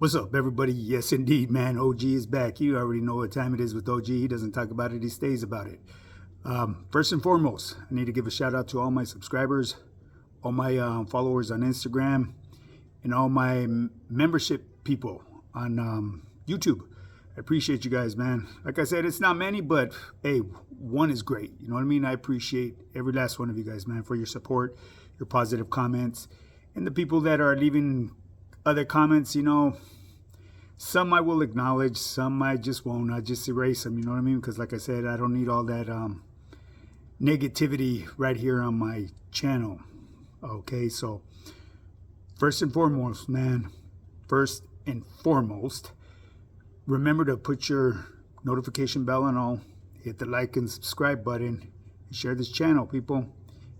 What's up, everybody? Yes, indeed, man. OG is back. You already know what time it is with OG. He doesn't talk about it, he stays about it. First and foremost, I need to give a shout out to all my subscribers, all my followers on Instagram, and all my membership people on YouTube. I appreciate you guys, man. Like I said, it's not many, but hey, one is great. You know what I mean? I appreciate every last one of you guys, man, for your support, your positive comments, and the people that are leaving other comments. Some I will acknowledge, some I just won't. I just erase them, you know what I mean? Because like I said, I don't need all that negativity right here on my channel. Okay, so first and foremost, man, remember to put your notification bell on all, hit the like and subscribe button, and share this channel, people.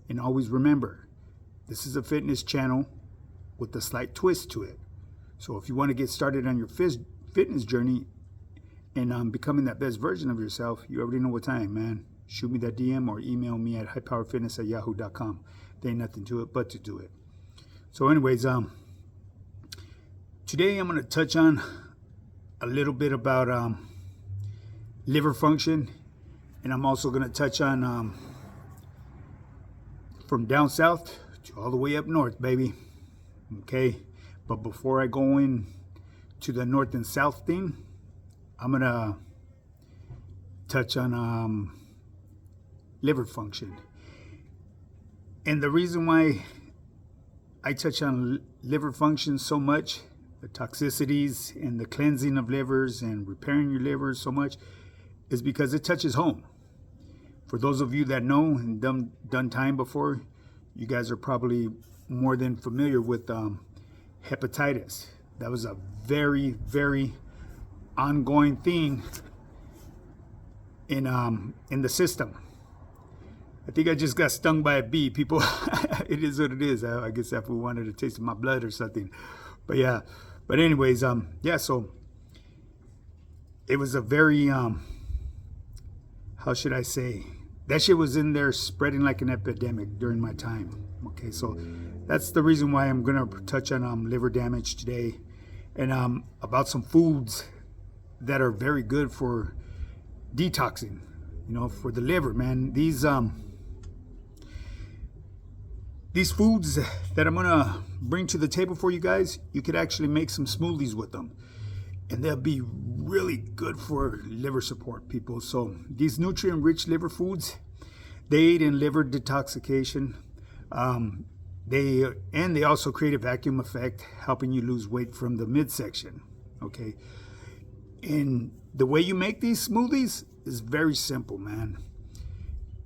And always remember, this is a fitness channel with a slight twist to it. So if you want to get started on your fitness journey and becoming that best version of yourself, you already know what time, man. Shoot me that DM or email me at highpowerfitness@yahoo.com. There ain't nothing to it but to do it. So anyways, today I'm going to touch on a little bit about liver function, and I'm also going to touch on from down south to all the way up north, baby. Okay, but before I go in to the north and south thing, I'm gonna touch on liver function. And the reason why I touch on liver function so much, the toxicities and the cleansing of livers and repairing your livers so much, is because it touches home. For those of you that know and done time before, you guys are probably more than familiar with hepatitis. That was a very, very ongoing thing in the system. I think I just got stung by a bee, people. It is what it is. I guess if we wanted to taste my blood or something. But yeah. But anyways, yeah, so it was a very how should I say? That shit was in there spreading like an epidemic during my time. Okay, so that's the reason why I'm gonna touch on liver damage today, and about some foods that are very good for detoxing, for the liver, man. These foods that I'm gonna bring to the table for you guys, you could actually make some smoothies with them, and they'll be really good for liver support, people. So these nutrient-rich liver foods, they aid in liver detoxification. They also create a vacuum effect, helping you lose weight from the midsection. Okay, and the way you make these smoothies is very simple, man.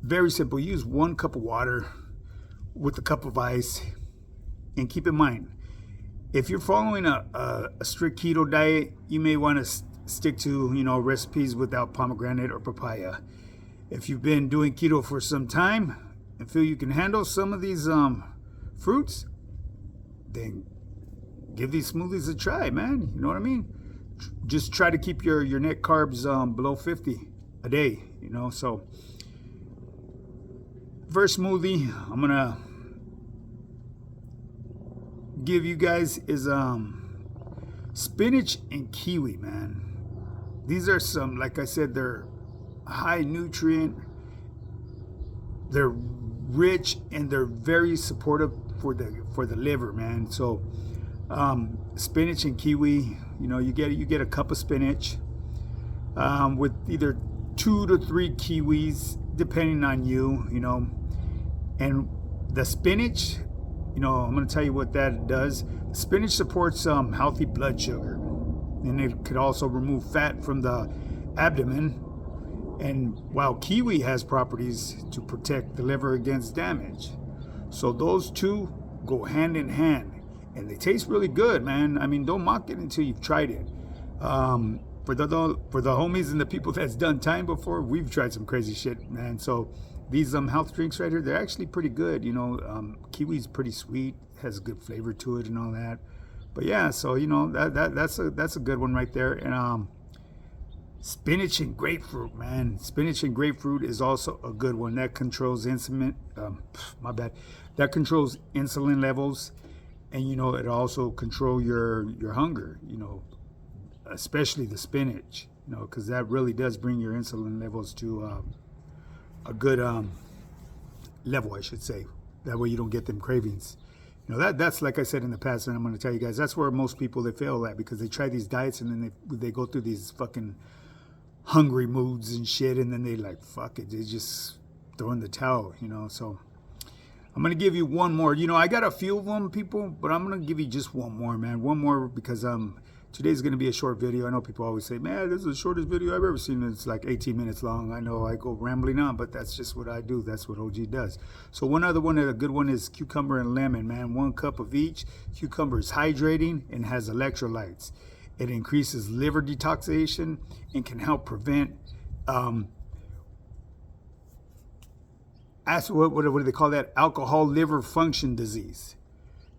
Very simple. Use 1 cup of water with a cup of ice, and keep in mind, if you're following a strict keto diet, you may want to stick to recipes without pomegranate or papaya. If you've been doing keto for some time and feel you can handle some of these fruits, then give these smoothies a try, man. You know what I mean? Just try to keep your net carbs below 50 a day. So first smoothie I'm gonna give you guys is spinach and kiwi, man. These are some, like I said, they're high nutrient, they're rich, and they're very supportive for the liver, man. So spinach and kiwi, you get a cup of spinach with either 2 to 3 kiwis depending on you, and the spinach, I'm going to tell you what that does. Spinach supports healthy blood sugar, and it could also remove fat from the abdomen. And while kiwi has properties to protect the liver against damage. So those two go hand in hand, and they taste really good, man. I mean, don't mock it until you've tried it. For the homies and the people that's done time before, we've tried some crazy shit, man. So these health drinks right here, they're actually pretty good. Kiwi's pretty sweet, has a good flavor to it and all that. But yeah, so that's a good one right there. And spinach and grapefruit, man. Spinach and grapefruit is also a good one. That controls insulin. That controls insulin levels and you know it also control your hunger. You know, especially the spinach. You know, because that really does bring your insulin levels to a good level, I should say. That way you don't get them cravings. You know, that's like I said in the past, and I'm going to tell you guys, that's where most people, they fail at, because they try these diets and then they go through these fucking hungry moods and shit, and then they like, fuck it, they just throw in the towel, you know. So I'm going to give you one more. You know, I got a few of them, people, but I'm going to give you just one more, man. One more, because today's going to be a short video. I know people always say, man, this is the shortest video I've ever seen. It's like 18 minutes long. I know I go rambling on, but that's just what I do. That's what OG does. So one other one, a good one, is cucumber and lemon, man. 1 cup of each. Cucumber is hydrating and has electrolytes. It increases liver detoxification and can help prevent, what do they call that? Alcohol liver function disease.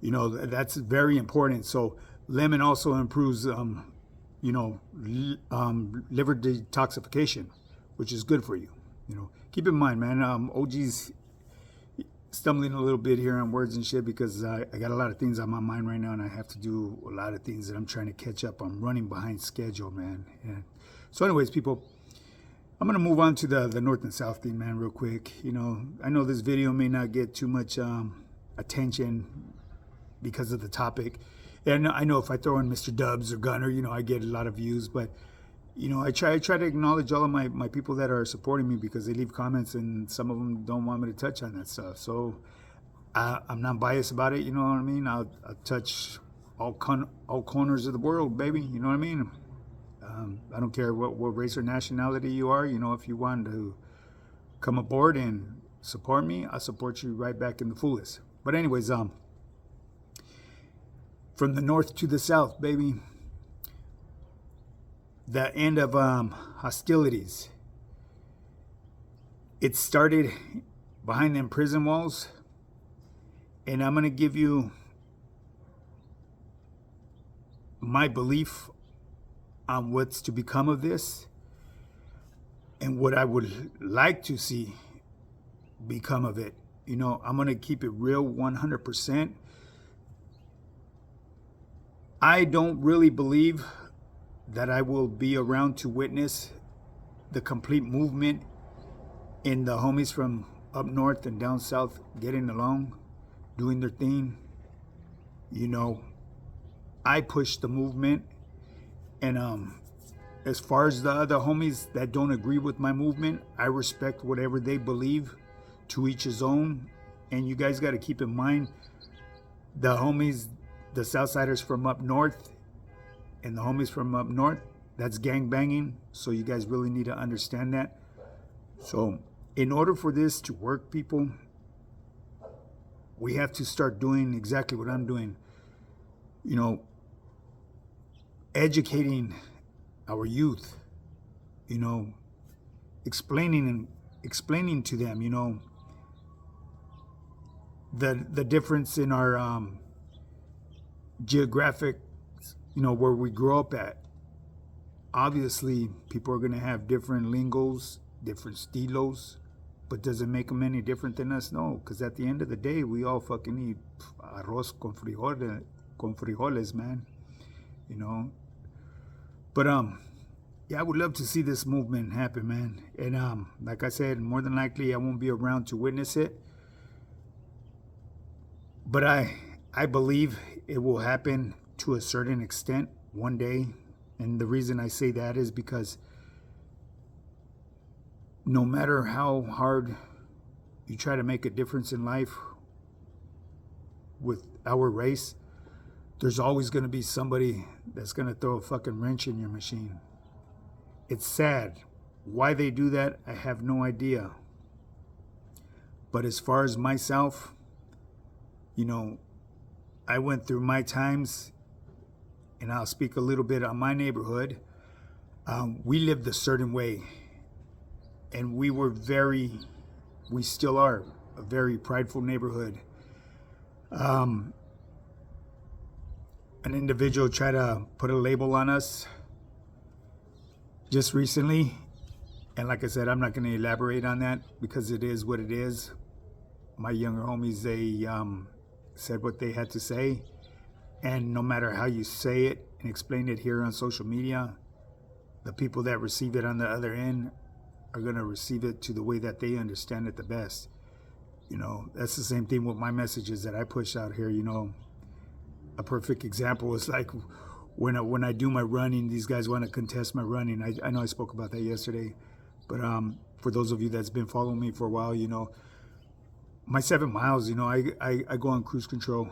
You know, that's very important. So lemon also improves, liver detoxification, which is good for you. You know, keep in mind, man, OG's stumbling a little bit here on words and shit, because I got a lot of things on my mind right now, and I have to do a lot of things that I'm trying to catch up. I'm running behind schedule, man. Yeah. So anyways, people, I'm going to move on to the North and South thing, man, real quick. You know, I know this video may not get too much attention because of the topic. And I know if I throw in Mr. Dubs or Gunner, you know, I get a lot of views. But, you know, I try to acknowledge all of my people that are supporting me, because they leave comments and some of them don't want me to touch on that stuff. So I'm not biased about it, you know what I mean? I'll touch all corners of the world, baby, you know what I mean? I don't care what race or nationality you are. You know, if you want to come aboard and support me, I'll support you right back in the fullest. But anyways, from the north to the south, baby, the end of hostilities. It started behind them prison walls, and I'm going to give you my belief on what's to become of this and what I would like to see become of it. You know, I'm going to keep it real 100%. I don't really believe that I will be around to witness the complete movement in the homies from up north and down south getting along, doing their thing. You know, I push the movement, and as far as the other homies that don't agree with my movement, I respect whatever they believe, to each his own. And you guys got to keep in mind, the homies, the Southsiders from up north and the homies from up north, that's gang banging. So you guys really need to understand that. So in order for this to work, people, we have to start doing exactly what I'm doing. You know, educating our youth, you know, explaining to them, you know, the difference in our geographic, you know, where we grow up at. Obviously, people are going to have different lingos, different estilos, but does it make them any different than us? No, because at the end of the day, we all fucking eat arroz con frijoles, man, you know. But yeah, I would love to see this movement happen, man. And like I said, more than likely I won't be around to witness it, but I believe it will happen to a certain extent one day. And the reason I say that is because no matter how hard you try to make a difference in life with our race, there's always going to be somebody that's going to throw a fucking wrench in your machine. It's sad. Why they do that, I have no idea. But as far as myself, you know, I went through my times, and I'll speak a little bit on my neighborhood. We lived a certain way, and we still are a very prideful neighborhood. An individual tried to put a label on us just recently, and like I said, I'm not going to elaborate on that because it is what it is. My younger homies, they said what they had to say, And no matter how you say it and explain it here on social media, the people that receive it on the other end are going to receive it to the way that they understand it the best. You know, that's the same thing with my messages that I push out here. You know, a perfect example is like when I do my running, these guys want to contest my running. I know I spoke about that yesterday, but for those of you that's been following me for a while, you know, my 7 miles, you know, I go on cruise control.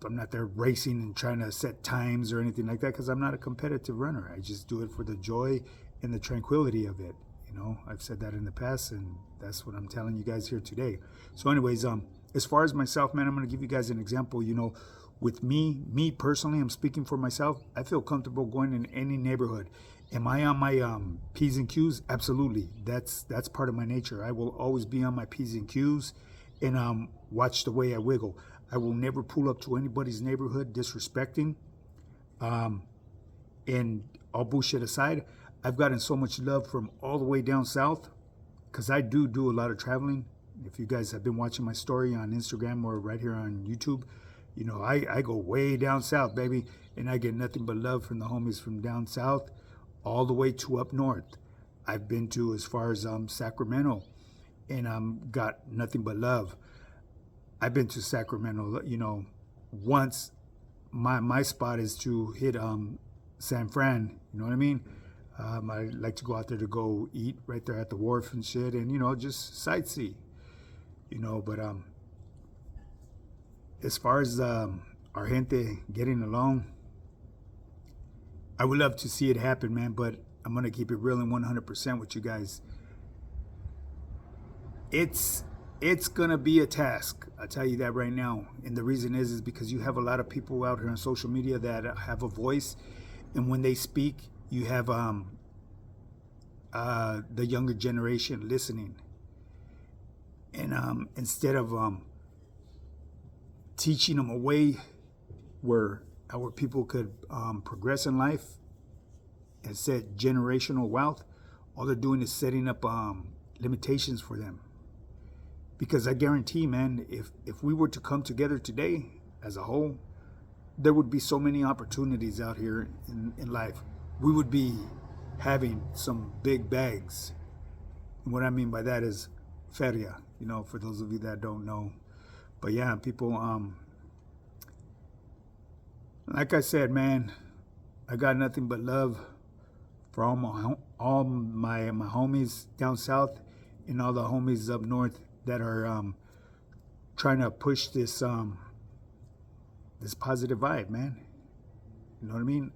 I'm not there racing and trying to set times or anything like that, because I'm not a competitive runner. I just do it for the joy and the tranquility of it. You know, I've said that in the past, and that's what I'm telling you guys here today. So anyways, as far as myself, man, I'm going to give you guys an example. You know, with me personally, I'm speaking for myself. I feel comfortable going in any neighborhood. Am I on my P's and Q's? Absolutely. That's part of my nature. I will always be on my P's and Q's and watch the way I wiggle. I will never pull up to anybody's neighborhood disrespecting. And all bullshit aside, I've gotten so much love from all the way down south, because I do a lot of traveling. If you guys have been watching my story on Instagram or right here on YouTube, you know, I go way down south, baby, and I get nothing but love from the homies from down south all the way to up north. I've been to as far as Sacramento, and got nothing but love. I've been to Sacramento, you know, once. My spot is to hit San Fran, you know what I mean? I like to go out there to go eat right there at the wharf and shit, and, you know, just sightsee, you know. But as far as our gente getting along, I would love to see it happen, man, but I'm going to keep it real and 100% with you guys. It's gonna be a task. I'll tell you that right now. And the reason is because you have a lot of people out here on social media that have a voice, and when they speak, you have the younger generation listening. And instead of teaching them a way where our people could progress in life and set generational wealth, all they're doing is setting up limitations for them. Because I guarantee, man, if we were to come together today as a whole, there would be so many opportunities out here in life. We would be having some big bags. And what I mean by that is feria, you know, for those of you that don't know. But yeah, people, like I said, man, I got nothing but love for all my homies down south and all the homies up north that are trying to push this this positive vibe, man. You know what I mean?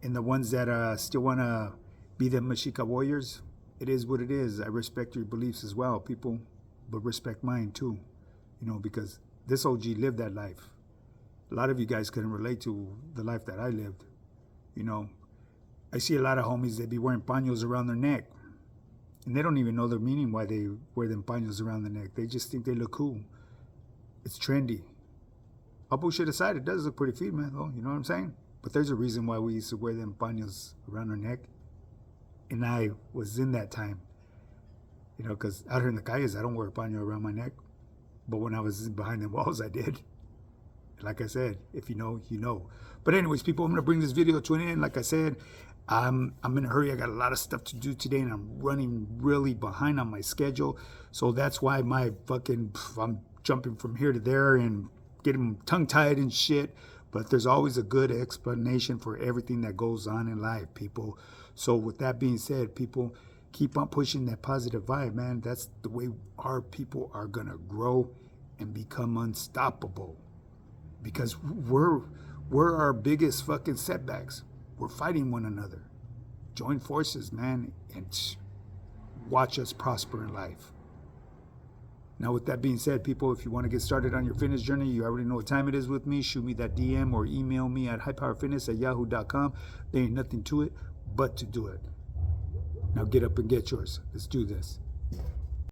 And the ones that still want to be the Mexica warriors, it is what it is. I respect your beliefs as well, people, but respect mine too. You know, because this OG lived that life. A lot of you guys couldn't relate to the life that I lived. You know, I see a lot of homies that be wearing paños around their neck. And they don't even know the meaning why they wear them paños around the neck. They just think they look cool. It's trendy. All bullshit aside, it does look pretty female, though. You know what I'm saying? But there's a reason why we used to wear them paños around our neck. And I was in that time. You know, because out here in the calles, I don't wear a paño around my neck. But when I was behind the walls, I did. Like I said, if you know, you know. But anyways, people, I'm going to bring this video to an end. Like I said, I'm in a hurry. I got a lot of stuff to do today, and I'm running really behind on my schedule. So that's why I'm jumping from here to there and getting tongue-tied and shit. But there's always a good explanation for everything that goes on in life, people. So with that being said, people, keep on pushing that positive vibe, man. That's the way our people are going to grow and become unstoppable. Because we're our biggest fucking setbacks. We're fighting one another. Join forces, man, and watch us prosper in life. Now, with that being said, people, if you want to get started on your fitness journey, you already know what time it is with me. Shoot me that DM or email me at highpowerfitness@yahoo.com. There ain't nothing to it but to do it. Now get up and get yours. Let's do this.